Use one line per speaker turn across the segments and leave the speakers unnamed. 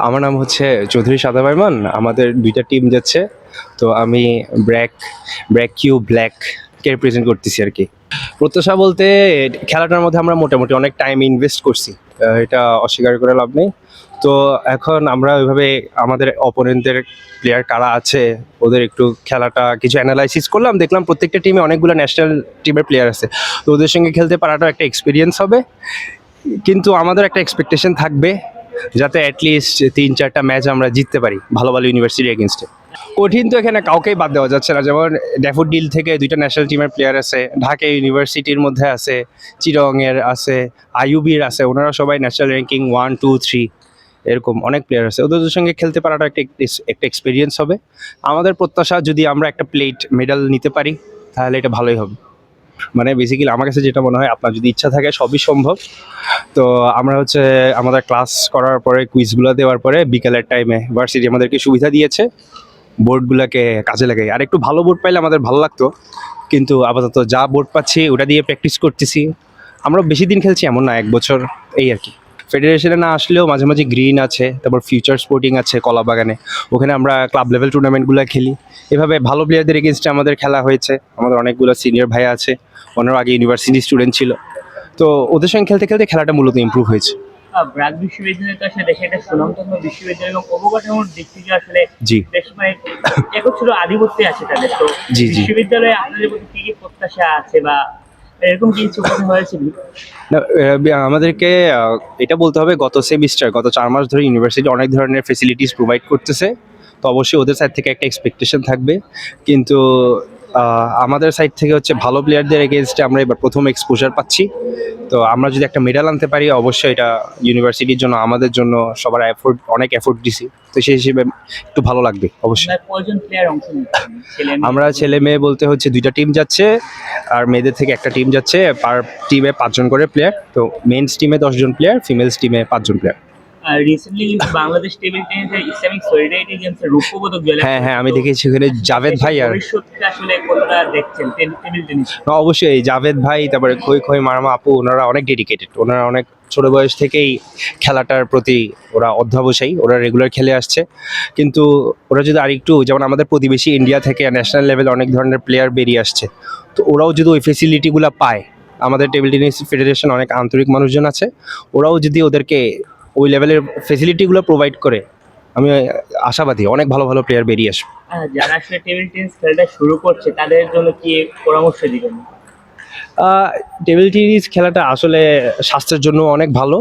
আমার নাম হচ্ছে চৌধুরী সাদা মাইমন। আমাদের ২টা টিম যাচ্ছে। তো আমি ব্র্যাক ব্র্যাক কিউ ব্ল্যাককে রিপ্রেজেন্ট করতেছি আর কি। প্রত্যাশা বলতে খেলাটার মধ্যে আমরা মোটামুটি অনেক টাইম ইনভেস্ট করছি, এটা অস্বীকার করে লাভ নেই। তো এখন আমরা ওইভাবে আমাদের অপোনেন্টদের প্লেয়ার কারা আছে ওদের একটু খেলাটা কিছু অ্যানালাইসিস করলাম, দেখলাম প্রত্যেকটা টিমে অনেকগুলো ন্যাশনাল টিমের প্লেয়ার আছে। তো ওদের সঙ্গে খেলতে পারাটাও একটা এক্সপিরিয়েন্স হবে, কিন্তু আমাদের একটা এক্সপেকটেশন থাকবে যাতে অ্যাটলিস্ট ৩-৪টা ম্যাচ আমরা জিততে পারি ভালো ভালো ইউনিভার্সিটির এগেনস্টে। কঠিন তো এখানে কাউকেই বাদ দেওয়া যাচ্ছে না, যেমন ড্যাফোডিল থেকে 2টা ন্যাশনাল টিমের প্লেয়ার আছে, ঢাকা ইউনিভার্সিটির মধ্যে আছে, চিরংয়ের আছে, আইইউবির আছে, ওনারা সবাই ন্যাশনাল র্যাঙ্কিং 1, 2, 3 এরকম অনেক প্লেয়ার আছে। ওদের সঙ্গে খেলতে পারাটা একটা এক্সপিরিয়েন্স হবে। আমাদের প্রত্যাশা যদি আমরা একটা প্লেট মেডাল নিতে পারি তাহলে এটা ভালোই হবে। মানে বেসিক্যালি আমার কাছে যেটা মনে হয়, আপনার যদি ইচ্ছা থাকে সবই সম্ভব। তো আমরা হচ্ছে আমাদের ক্লাস করার পরে কুইজগুলো দেওয়ার পরে বিকেলের টাইমে ভার্সিটি আমাদেরকে সুবিধা দিয়েছে বোর্ডগুলোকে কাজে লাগাই। আর একটু ভালো বোর্ড পাইলে আমাদের ভালো লাগতো, কিন্তু আপাতত যা বোর্ড পাচ্ছি ওটা দিয়ে প্র্যাকটিস করতেছি। আমরা বেশি দিন খেলছি এমন না, 1 বছর এই আর কি। ফেডারেশনে না আসলেও মাঝে মাঝে গ্রিন আছে, তারপর ফিউচার স্পোর্টিং আছে কলাবাগানে, ওখানে আমরা ক্লাব লেভেল টুর্নামেন্টগুলো খেলি। এভাবে ভালো প্লেয়ারদের এগেনস্টে আমাদের খেলা হয়েছে। আমাদের অনেকগুলো সিনিয়র ভাই আছে, ওনারা আগে ইউনিভার্সিটি স্টুডেন্ট ছিল। তো ওদের সঙ্গে খেলতে খেলতে খেলাটা মূলত ইমপ্রুভ হয়েছে।
ব্র্যাক বিশ্ববিদ্যালয় তো আসলে দেশে একটা সুনামধন্য বিশ্ববিদ্যালয় এবং অবকাঠামোর দিক থেকে আসলে
জি
বেশ মানে একচ্ছত্র আধিপত্যে আছে তাদের। তো
জি জি
বিশ্ববিদ্যালয়ে আপনাদের প্রতি কি কি প্রত্যাশা আছে বা এরকম কিছু কথা হয়েছিল?
না, আমাদেরকে এটা বলতে হবে, গত সেমিস্টার গত 4 মাস ধরে ইউনিভার্সিটি অনেক ধরনের ফেসিলিটিস প্রোভাইড করতেছে। তো অবশ্যই ওদের সাইড থেকে একটা এক্সপেকটেশন থাকবে, কিন্তু আমাদের সাইড থেকে হচ্ছে ভালো প্লেয়ারদের এগেনস্টে আমরা এবার প্রথম এক্সপোজার পাচ্ছি। তো আমরা যদি একটা মেডাল আনতে পারি অবশ্যই এটা ইউনিভার্সিটির জন্য, আমাদের জন্য, সবার অনেক এফোর্ট দিছি, তো সেই হিসেবে একটু ভালো লাগবে অবশ্যই।
কয়জন প্লেয়ার অংশ নিচ্ছেন?
আমরা ছেলে মেয়ে বলতে হচ্ছে 2টা টিম যাচ্ছে, আর মেয়েদের থেকে একটা টিম যাচ্ছে। পার টিমে 5 জন করে প্লেয়ার। তো মেন্স টিমে 10 জন প্লেয়ার, ফিমেলস টিমে 5 জন প্লেয়ার।
রিসেন্টলি বাংলাদেশ টেবিল টেনিসে ইসলামিক সলিডারিটি গেমসে রৌপ্য পদক জয়
হ্যাঁ হ্যাঁ, আমি দেখেছি ওখানে জাভেদ ভাই। আর
ভবিষ্যৎকে আসলে কতটা দেখছেন টেবিল টেনিস?
অবশ্যই এই জাভেদ ভাই, তারপরে খই খই মারামা আপু, ওনারা অনেক ডেডিকেটেড। ওনারা অনেক ছোট বয়স থেকেই খেলাটার প্রতি ওরা অধ্যাবসায়ী, ওরা রেগুলার খেলে আসছে। কিন্তু ওরা যদি আরেকটু, যেমন আমাদের প্রতিবেশী ইন্ডিয়া থেকে ন্যাশনাল লেভেলে অনেক ধরনের প্লেয়ার বেরিয়ে আসছে, তো ওরাও যদি ওই ফেসিলিটিগুলো পায়, আমাদের টেবিল টেনিস ফেডারেশন অনেক আন্তরিক মানুষজন আছে, ওরাও যদি ওদেরকে ওই লেভেলের ফেসিলিটিগুলো প্রোভাইড করে, আমি আশাবাদী অনেক ভালো ভালো প্লেয়ার বেরিয়ে আসবে।
যারা আসলে টেবিল টেনিস খেলাটা শুরু করছে তাদের জন্য কি পরামর্শ দিবেন?
টেবিল টেনিস খেলাটা আসলে স্বাস্থ্যের জন্য অনেক ভালো।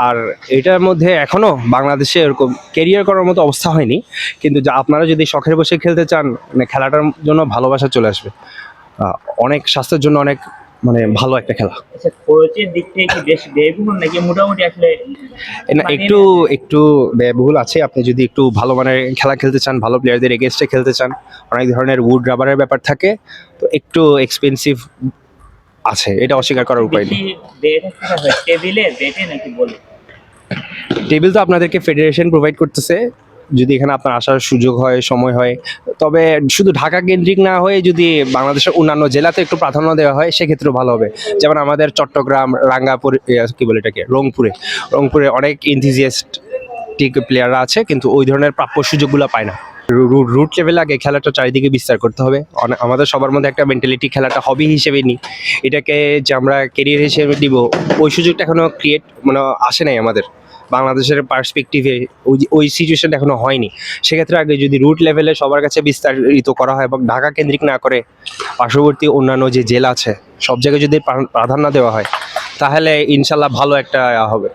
আর এটার মধ্যে এখনও বাংলাদেশে এরকম কেরিয়ার করার মতো অবস্থা হয়নি, কিন্তু যা আপনারা যদি শখের বসে খেলতে চান, মানে খেলাটার জন্য ভালোবাসা চলে আসবে। অনেক স্বাস্থ্যের জন্য অনেক মানে ভালো একটা খেলা।
আচ্ছা, খরচের দিক থেকে কি বেশ ব্যয়বহুল নাকি মোটামুটি আসলে?
না, একটু একটু ব্যয়বহুল আছে। আপনি যদি একটু ভালো মানের খেলা খেলতে চান, ভালো প্লেয়ারদের এগেনস্টে খেলতে চান, অনেক ধরনের উড রাবারের ব্যাপার থাকে, তো একটু এক্সপেন্সিভ আছে, এটা অস্বীকার করার উপায় নেই।
টেবিলে বেটে নাকি বলে?
টেবিল তো আপনাদেরকে ফেডারেশন প্রোভাইড করতেছে, যদি এখানে আপনার আসার সুযোগ হয়, সময় হয়। তবে শুধু ঢাকা কেন্দ্রিক না হয়ে যদি বাংলাদেশের অন্যান্য জেলাতে একটু প্রাধান্য দেওয়া হয় সেক্ষেত্রেও ভালো হবে। যেমন আমাদের চট্টগ্রাম, রাঙ্গাপুর, কি বলে এটাকে, রংপুরে অনেক এনথুজিয়াস্টিক প্লেয়াররা আছে, কিন্তু ওই ধরনের প্রাপ্য সুযোগগুলো পায় না। রুট লেভেল আগে খেলাটা চারিদিকে বিস্তার করতে হবে। আমাদের সবার মধ্যে একটা মেন্টালিটি খেলাটা হবি হিসেবে নিই, এটাকে যে আমরা কেরিয়ার হিসেবে দিব, ওই সুযোগটা এখনো ক্রিয়েট মানে আসে নাই আমাদের বাংলাদেশের পার্সপেক্টিভে। ওই সিচুয়েশনটা এখনো হয়নি। সেক্ষেত্রে আগে যদি রুট লেভেলে সবার কাছে বিস্তারিত করা হয় এবং ঢাকা কেন্দ্রিক না করে পার্শ্ববর্তী অন্যান্য যে জেলা আছে সব জায়গায় যদি প্রাধান্য দেওয়া হয়, তাহলে ইনশাল্লাহ ভালো একটা হবে।